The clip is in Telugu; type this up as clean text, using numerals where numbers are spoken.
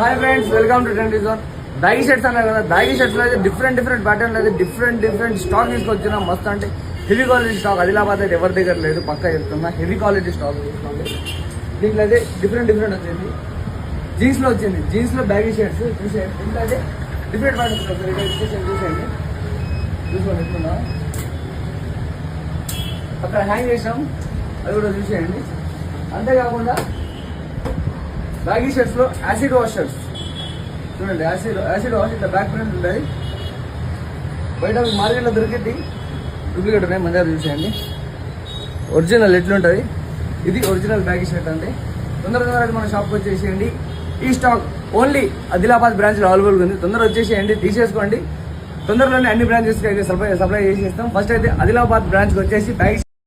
Hi friends, welcome to trendy zone. Baggy shirts అన్నారు కదా, బ్యాగీ షర్ట్స్ లో అయితే డిఫరెంట్ ప్యాటర్న్ అయితే డిఫరెంట్ స్టాక్ తీసుకొచ్చినా మస్తు. అంటే హెవీ క్వాలిటీ స్టాక్. ఆదిలాబాద్ అయితే ఎవరి దగ్గర లేదు, పక్కా చెప్తున్నా. హెవీ క్వాలిటీ స్టాక్ తీసుకోండి. దీంట్లో అయితే డిఫరెంట్ వచ్చింది. జీన్స్ లో వచ్చింది, జీన్స్ లో బ్యాగీ షర్ట్స్ చూసేయండి. దీంట్లో అయితే డిఫరెంట్ ప్యాటర్న్స్ చూసేయండి. చూసుకోండి ఎట్లున్నా అక్కడ హ్యాంగ్ చేసాం, అది కూడా చూసేయండి. అంతేకాకుండా బ్యాగీ షర్ట్స్ లో యాసిడ్ వాష్ షర్ట్స్ చూడండి. యాసిడ్ వాష్ ఇట్లా బ్యాక్ ప్రింట్ ఉంటుంది. బయట మార్కెట్లో దొరికింది, డూప్లికేట్ ఉన్నాయి. మంచిగా చూసేయండి. ఒరిజినల్ ఎట్లుంటుంది, ఇది ఒరిజినల్ బ్యాగీ షర్ట్ అండి. తొందరగా మన షాప్కి వచ్చేసేయండి. ఈ స్టాక్ ఓన్లీ ఆదిలాబాద్ బ్రాంచ్లో అవైలబుల్గా ఉంది. తొందరగా వచ్చేసేయండి, తీసేసుకోండి. తొందరలోనే అన్ని బ్రాంచెస్కి అయితే సప్లై చేసేస్తాం. ఫస్ట్ అయితే ఆదిలాబాద్ బ్రాంచ్కి వచ్చేసి బ్యాగీ